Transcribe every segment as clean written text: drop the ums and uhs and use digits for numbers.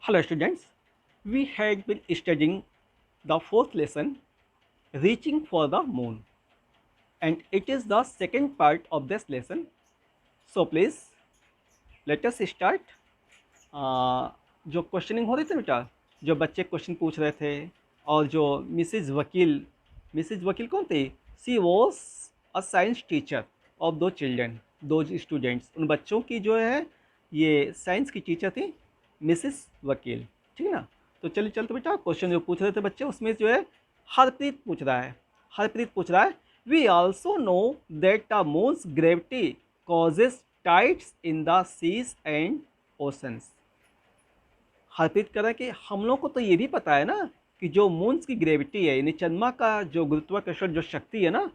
Hello students, we had been studying the fourth lesson, reaching for the moon, and it is the second part of this lesson. So please let us start. जो questioning हो रही थी बेटा, जो बच्चे question पूछ रहे थे और जो मिसिज वकील कौन थी? She was a science teacher of two children, two students. उन बच्चों की जो है ये साइंस की टीचर थी मिसिस वकील, ठीक है ना। तो चलिए चलते बेटा, क्वेश्चन जो पूछ रहे थे बच्चे उसमें जो है हरप्रीत पूछ रहा है we also know that the moon's gravity causes tides in the seas and oceans. Harpreet कह रहा है कि हम लोग को तो ये भी पता है ना कि जो मून्स की ग्रेविटी है यानी चंद्रमा का जो गुरुत्वाकर्षण जो शक्ति है ना,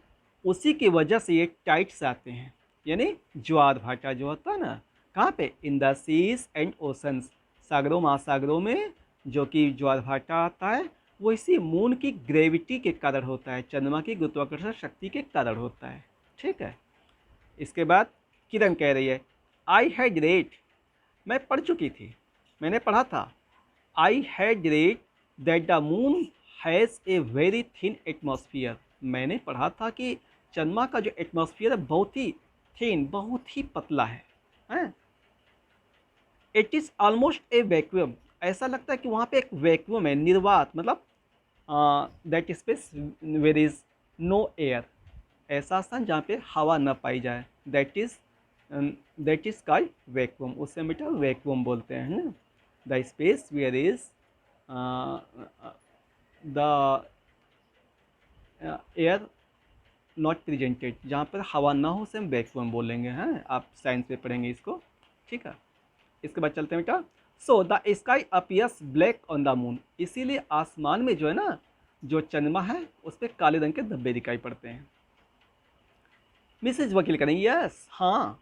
उसी की वजह से ये टाइड्स आते हैं, यानी ज्वार भाटा जो होता है ना, कहाँ पे? In the seas and oceans, सागरों महासागरों में जो कि ज्वार भाटा आता है वो इसी मून की ग्रेविटी के कारण होता है, चंद्रमा की गुरुत्वाकर्षण शक्ति के कारण होता है, ठीक है। इसके बाद किरण कह रही है आई हैड रेड, मैं पढ़ चुकी थी, मैंने पढ़ा था। I had read that the moon has a very thin atmosphere, मैंने पढ़ा था कि चंद्रमा का जो एटमॉस्फियर है बहुत ही थिन, बहुत ही पतला है। It is almost A vacuum, ऐसा लगता है कि वहाँ पे एक वैक्यूम है, निर्वात, मतलब that space where is no air, ऐसा स्थान जहाँ पे हवा न पाई जाए, दैट इज़ कॉल्ड वैक्यूम, उससे बेटा वैक्यूम बोलते हैं ना। The space where is the air not presented, जहाँ पर हवा ना हो उसे हम वैक्यूम बोलेंगे, हैं आप साइंस में पढ़ेंगे इसको, ठीक है। इसके बाद चलते हैं बेटा, so the sky appears black on the moon, इसीलिए आसमान में जो है ना, जो चंद्रमा है उस पर काले रंग के धब्बे दिखाई पड़ते हैं। मिसेज वकील करेंगे यस, हाँ,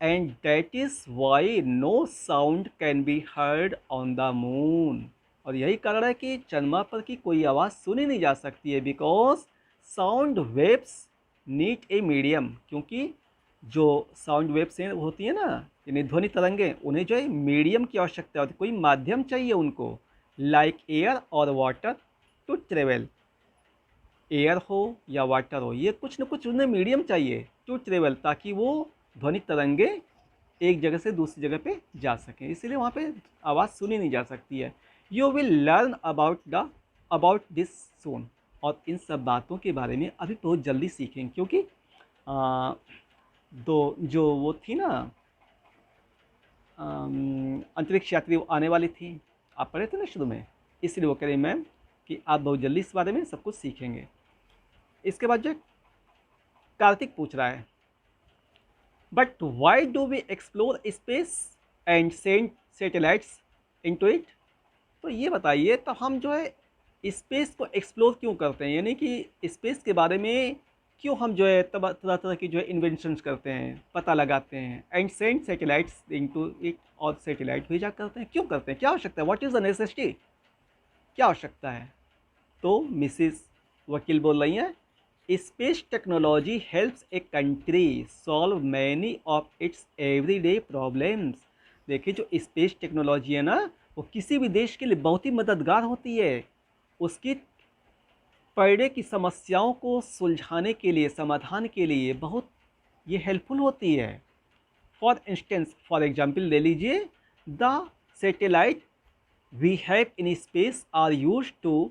and that is why no sound can be heard on the moon, और यही कारण है कि चंद्रमा पर की कोई आवाज़ सुनी नहीं जा सकती है, because sound waves need a medium, क्योंकि जो साउंड वेव्स हैं होती है ना, यानी ध्वनि तरंगें, उन्हें जो है मीडियम की आवश्यकता होती है, कोई माध्यम चाहिए उनको, लाइक एयर और वाटर टू ट्रेवल, एयर हो या वाटर हो, ये कुछ न कुछ उन्हें मीडियम चाहिए टू ट्रेवल, ताकि वो ध्वनि तरंगे एक जगह से दूसरी जगह पे जा सकें, इसलिए वहाँ पे आवाज़ सुनी नहीं जा सकती है। You will learn about this son, और इन सब बातों के बारे में अभी बहुत जल्दी सीखेंगे, क्योंकि दो जो वो थी ना अंतरिक्ष यात्री, वो आने वाली थी, आप पढ़े थे ना शुरू में, इसलिए वो कह रही मैम कि आप बहुत जल्दी इस बारे में सब कुछ सीखेंगे। इसके बाद जो कार्तिक पूछ रहा है but why do we explore space and send satellites into it, तो ये बताइए, तो हम जो है स्पेस को एक्सप्लोर क्यों करते हैं, यानी कि स्पेस के बारे में क्यों हम जो है तरह तरह की जो है इन्वेंशंस करते हैं, पता लगाते हैं, and send satellites into it, और सैटेलाइट भेजा करते हैं, क्यों करते हैं, क्या आवश्यकता है, व्हाट इज़ द नेसेसिटी, क्या आवश्यकता है? तो मिसिस वकील बोल रही हैं space technology helps a country solve many of its everyday problems. देखिए जो स्पेस टेक्नोलॉजी है ना, वो किसी भी देश के लिए बहुत ही मददगार होती है, उसकी पर डे की समस्याओं को सुलझाने के लिए, समाधान के लिए बहुत ये हेल्पफुल होती है। फॉर एग्जाम्पल ले लीजिए, the satellite we have in space are used to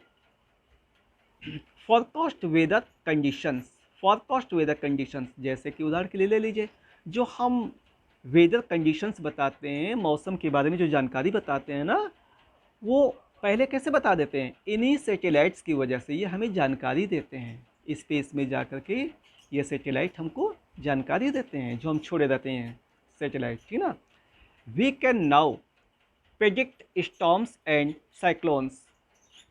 forecast weather conditions, forecast weather conditions, जैसे कि उदाहरण के लिए ले लीजिए, जो हम वेदर कंडीशंस बताते हैं, मौसम के बारे में जो जानकारी बताते हैं ना, वो पहले कैसे बता देते हैं, इन्हीं सैटेलाइट्स की वजह से ये हमें जानकारी देते हैं, स्पेस में जा कर के ये सैटेलाइट हमको जानकारी देते हैं, जो हम छोड़े रहते हैं सैटेलाइट, ठीक ना। We can now predict storms and cyclones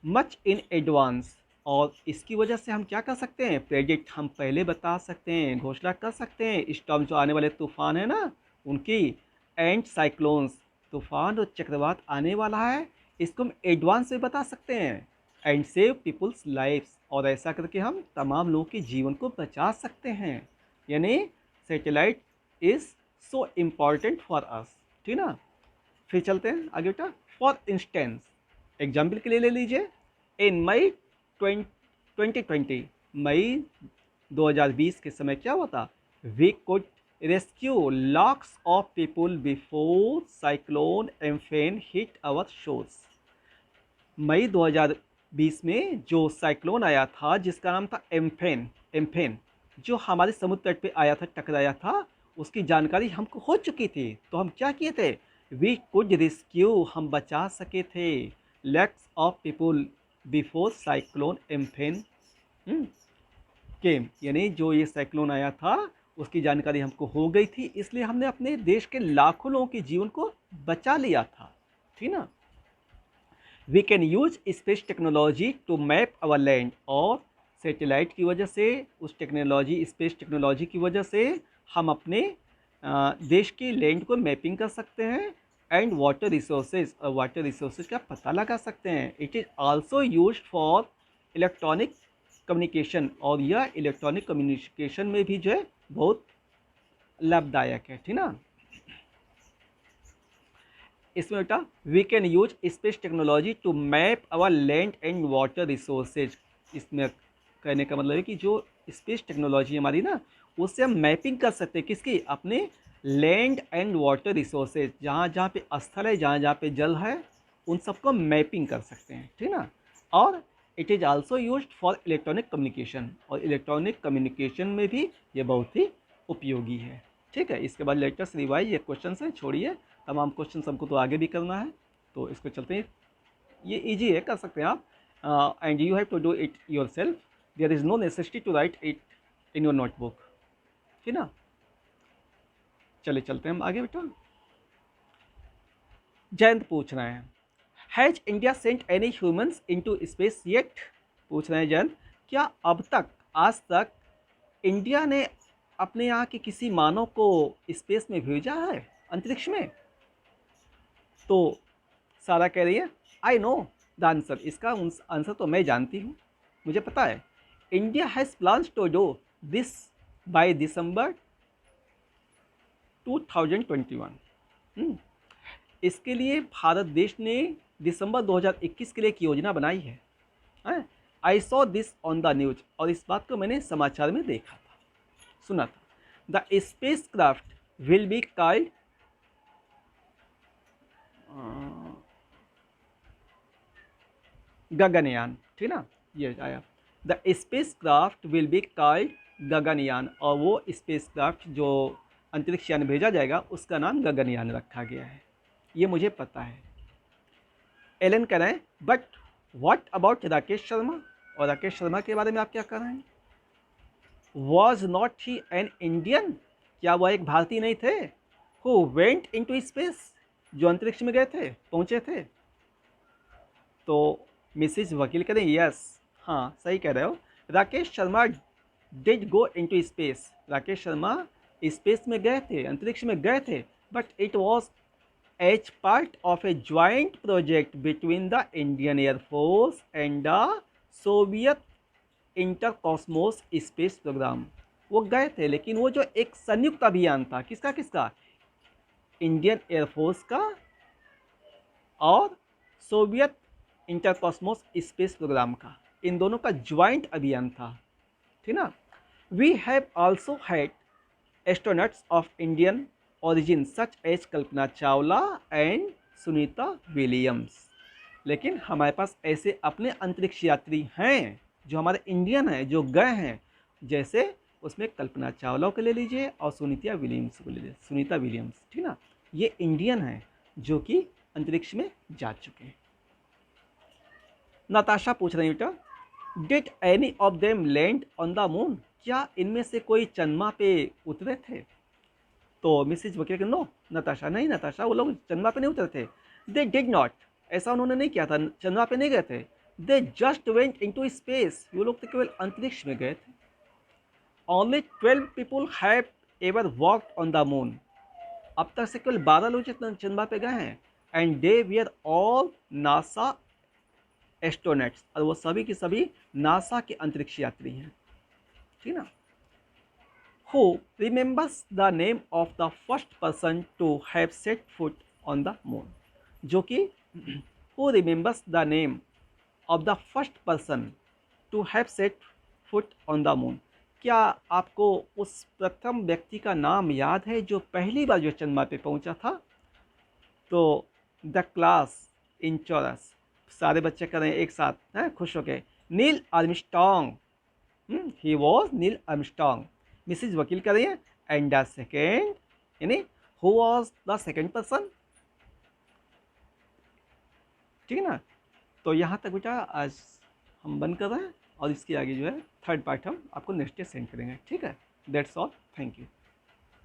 much in advance, और इसकी वजह से हम क्या कर सकते हैं, प्रेडिक्ट, हम पहले बता सकते हैं, घोषणा कर सकते हैं स्टॉर्म, जो आने वाले तूफान है ना उनकी, एंड साइक्लोन्स, तूफान और चक्रवात आने वाला है, इसको हम एडवांस में बता सकते हैं, एंड सेव पीपल्स लाइफ्स, और ऐसा करके हम तमाम लोगों के जीवन को बचा सकते हैं, यानी satellite is so important for us, ठीक ना। फिर चलते हैं आगे बेटा। फॉर इंस्टेंस, एग्जाम्पल के लिए ले लीजिए, इन मई 2020, मई 2020 के समय क्या हुआ था, we could rescue lots of people before cyclone Amphan hit our shores. मई 2020 में जो साइक्लोन आया था जिसका नाम था एम्फेन, एम्फेन जो हमारे समुद्र तट पे आया था, टकराया था, उसकी जानकारी हमको हो चुकी थी। तो हम क्या किए थे, वी कुड रेस्क्यू, हम बचा सके थे, lakhs of people before cyclone Amphan came, यानी जो ये साइक्लोन आया था उसकी जानकारी हमको हो गई थी, इसलिए हमने अपने देश के लाखों लोगों के जीवन को बचा लिया था, ठीक ना। We can use space technology to map our land, और सैटेलाइट की वजह से, उस टेक्नोलॉजी, स्पेस टेक्नोलॉजी की वजह से हम अपने देश की लैंड को मैपिंग कर सकते हैं, एंड वाटर रिसोर्सेज, और वाटर रिसोर्सेज का पता लगा सकते हैं। It is also used for electronic communication, और यह इलेक्ट्रॉनिक कम्युनिकेशन में भी जो है बहुत लाभदायक है, ठीक ना। इसमें बेटा we can use space technology to map our land and water resources. इसमें कहने का मतलब है कि जो स्पेस टेक्नोलॉजी हमारी ना, उससे हम मैपिंग कर सकते हैं किसकी, अपने लैंड एंड वाटर रिसोर्सेज, जहाँ जहाँ पे स्थल है, जहाँ जहाँ पे जल है, उन सबको मैपिंग कर सकते हैं, ठीक ना। और it is also use for electronic communication, और इलेक्ट्रॉनिक कम्युनिकेशन में भी ये बहुत ही उपयोगी है, ठीक है। इसके बाद लेटेस्ट रिवाइज ये क्वेश्चन है, छोड़िए तमाम क्वेश्चन हमको तो आगे भी करना है, तो इसको चलते हैं। ये इजी है, कर सकते हैं आप, and you have to do it yourself, there is no necessity to write it in your notebook, ठीक ना। चले चलते हैं हम आगे बेटा। जयंत पूछ रहे हैं, has India sent any humans into space yet. पूछ रहे हैं जयंत, क्या अब तक, आज तक इंडिया ने अपने यहाँ के किसी मानव को स्पेस में भेजा है, अंतरिक्ष में। तो सारा कह रही है, आई नो द आंसर, इसका आंसर तो मैं जानती हूँ, मुझे पता है। India has plans to do this by December 2021। इसके लिए भारत देश ने दिसंबर 2021 के लिए एक योजना बनाई है। I saw this on the news, और इस बात को मैंने समाचार में देखा था, सुना था। The space craft will be called, Gaganyaan, ठीक ना, ये आया। The space craft will be called Gaganyaan, और वो स्पेस क्राफ्ट जो अंतरिक्ष यान भेजा जाएगा उसका नाम गगनयान रखा गया है, ये मुझे पता है। एलन कह रहे हैं, but what about Rakesh Sharma, और राकेश शर्मा के बारे में आप क्या कह रहे हैं। Was not he an Indian, क्या वह एक भारतीय नहीं थे, हु वेंट इनटू स्पेस, जो अंतरिक्ष में गए थे, पहुंचे थे। तो मिसिज वकील कह रहे हैं, यस, हाँ सही कह रहे हो, Rakesh Sharma did go into space, Rakesh Sharma space में गए थे, अंतरिक्ष में गए थे, but it was as part of a joint project between the Indian air force and the Soviet Intercosmos space programme. वो गए थे, लेकिन वो जो एक संयुक्त अभियान था, किसका किसका, इंडियन एयरफोर्स का और Soviet Intercosmos space programme का, इन दोनों का ज्वाइंट अभियान था, ठीक ना। We have also had astronauts of Indian origin such as Kalpana Chawla and Sunita Williams. लेकिन हमारे पास ऐसे अपने अंतरिक्ष यात्री हैं जो हमारे इंडियन हैं, जो गए हैं, जैसे उसमें कल्पना चावला को ले लीजिए और सुनीता विलियम्स को ले लीजिए, सुनीता विलियम्स, ठीक ना, ये इंडियन हैं जो कि अंतरिक्ष में जा चुके हैं। नताशा पूछ रही बेटा, did any of them land on the moon, क्या इनमें से कोई चंद्रमा पे उतरे थे। तो मिसिज वकील, नो नताशा, नहीं नताशा, वो लोग चंद्रमा पे नहीं उतरे थे। दे डिड नॉट, ऐसा उन्होंने नहीं किया था, चंद्रमा पे नहीं गए थे। They just went into space, वो लोग तो केवल अंतरिक्ष में गए थे। Only 12 people have ever walked on the moon, अब तक से केवल 12 लोग चंद्रमा पे गए हैं। And they VR all NASA astronauts, और वो सभी के सभी नासा के अंतरिक्ष यात्री हैं, ठीक ना। Who remembers the name of the first person to have set foot on the moon, जो कि who remembers the name of the first person to have set foot on the moon. क्या आपको उस प्रथम व्यक्ति का नाम याद है जो पहली बार जो चंद्रमा पे पहुंचा था? तो द क्लास इन चौरस, सारे बच्चे करें एक साथ हैं खुश होके, Neil Armstrong, he was Neil Armstrong. Mrs वकील करिए, एंड द सेकेंड, यानी who was the second person. ठीक है ना? तो यहाँ तक बेटा आज हम बंद कर रहे हैं, और इसके आगे जो है थर्ड पार्ट हम आपको नेक्स्ट डे सेंड करेंगे। ठीक है, दैट्स ऑल, थैंक यू।